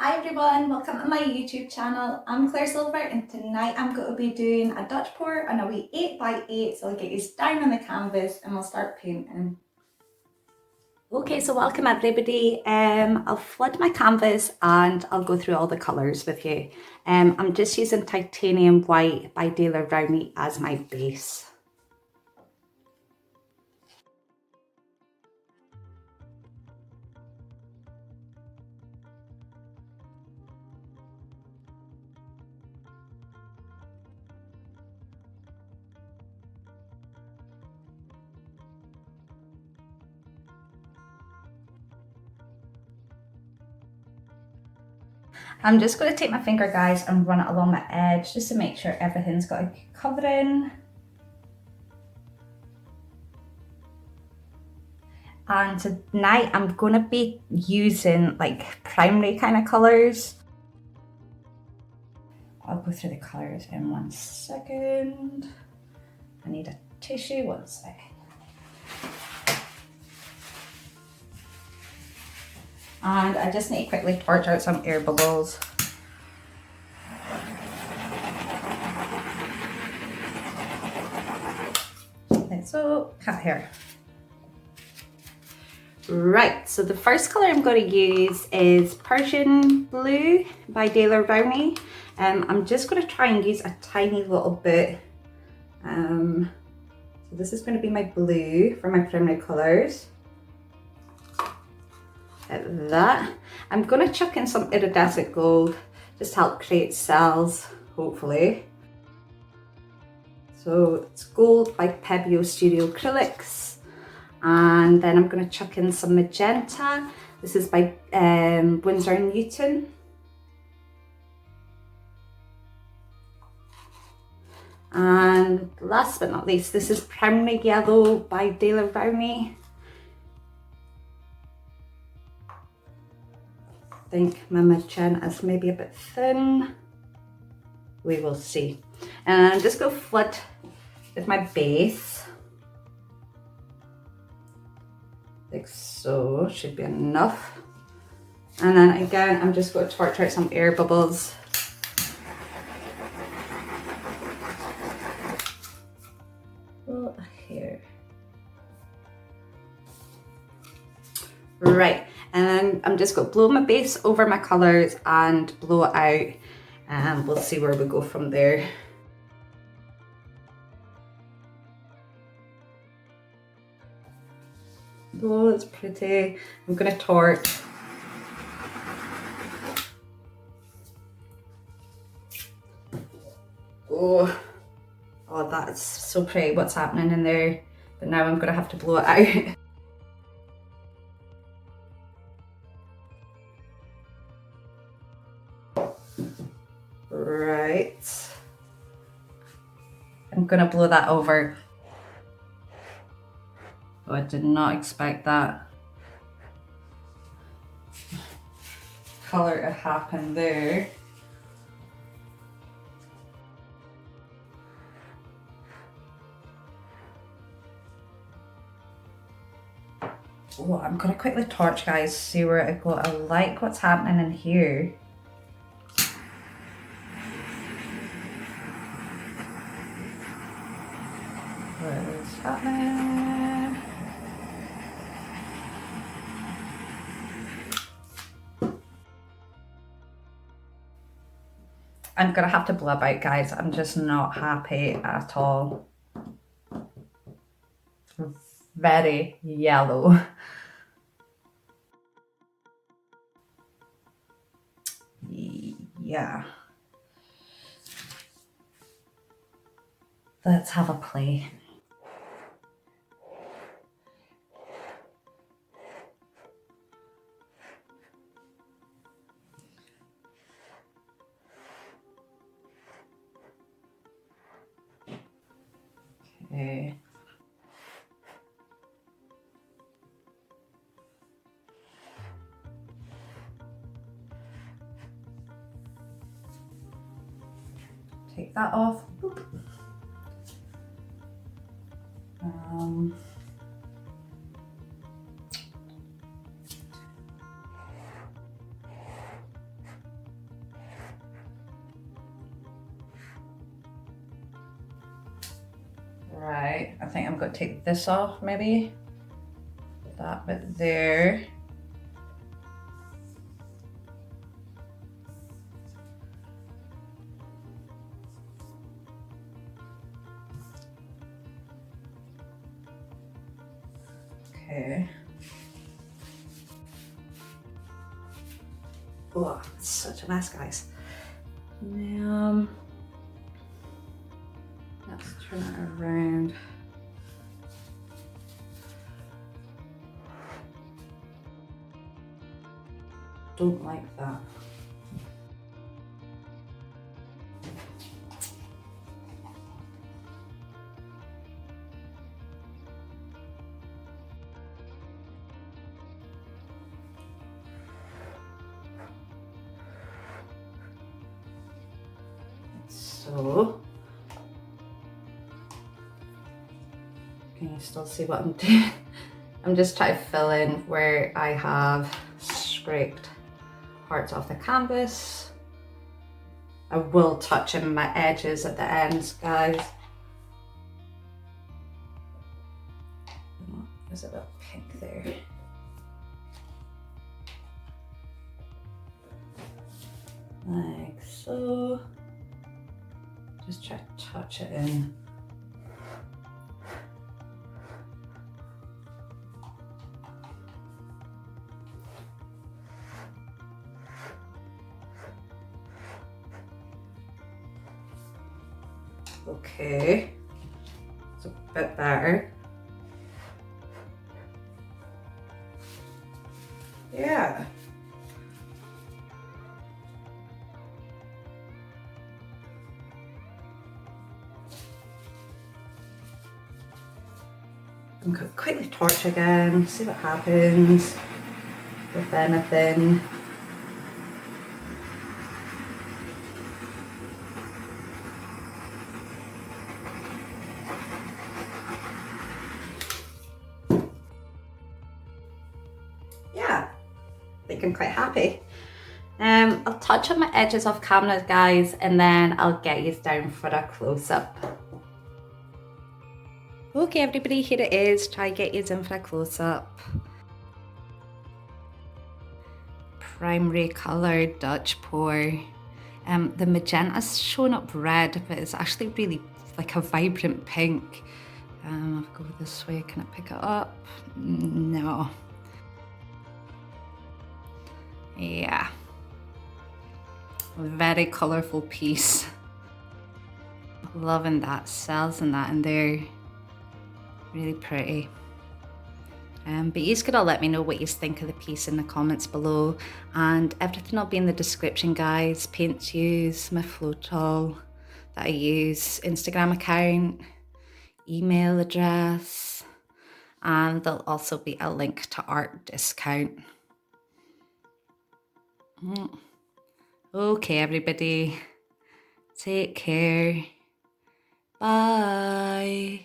Hi everyone, welcome to my YouTube channel. I'm Claire Silver and tonight I'm going to be doing a Dutch pour on a wee 8x8, so I'll get you down on the canvas and we'll start painting. Okay, so welcome everybody. I'll flood my canvas and I'll go through all the colours with you. I'm just using Titanium White by Rowney as my base. I'm just going to take my finger, guys, and run it along my edge just to make sure everything's got a covering. And tonight I'm going to be using like primary kind of colours. I'll go through the colours in 1 second. I need a tissue, 1 second. And I just need to quickly torch out some air bubbles. Like so, cat hair. Right, so the first colour I'm going to use is Prussian Blue by Rowney. I'm just going to try and use a tiny little bit. So this is going to be my blue for my primary colours. Like that. I'm going to chuck in some iridescent gold just to help create cells, hopefully. So it's gold by Pebeo Studio Acrylics. And then I'm going to chuck in some magenta. This is by Windsor Newton. And last but not least, this is primary yellow by Rowney. I think my magenta is maybe a bit thin. We will see. And I'm just going to flood with my base. Like so, should be enough. And then again, I'm just going to torch out some air bubbles. Oh, here. Right, and I'm just going to blow my base over my colours and blow it out, and we'll see where we go from there. Oh, it's pretty. I'm going to torch. Oh, that's so pretty what's happening in there. But now I'm going to have to blow it out. Right. I'm going to blow that over. Oh, I did not expect that colour to happen there. Oh, I'm going to quickly torch, guys, see where I go. I like what's happening in here. What is happening? I'm going to have to blub out, guys. I'm just not happy at all. Very yellow. Yeah. Let's have a play. Okay. Take that off. Boop. Okay, I think I'm going to take this off maybe. That bit there. Okay. Oh, it's such a mess, guys. Let's turn it around. Don't like that. So, can you still see what I'm doing? I'm just trying to fill in where I have scraped parts off the canvas. I will touch in my edges at the ends, guys. Oh, there's a bit pink there. Like so. Just try to touch it in. Okay, it's a bit better. Yeah. I'm going to quickly torch again, see what happens with anything. Yeah, I think I'm quite happy. I'll touch on my edges off camera, guys, and then I'll get you down for a close-up. Okay, everybody, here it is. Try get you in for a close-up. Primary colour Dutch pour. The magenta's shown up red, but it's actually really like a vibrant pink. I'll go this way. Can I pick it up? No. Yeah. A very colourful piece. Loving that cells and that in there. Really pretty. But you's gotta let me know what you think of the piece in the comments below, and everything will be in the description, guys. Paints to use, my Floetrol that I use, Instagram account, email address, and there'll also be a link to art discount. Okay, everybody, take care. Bye.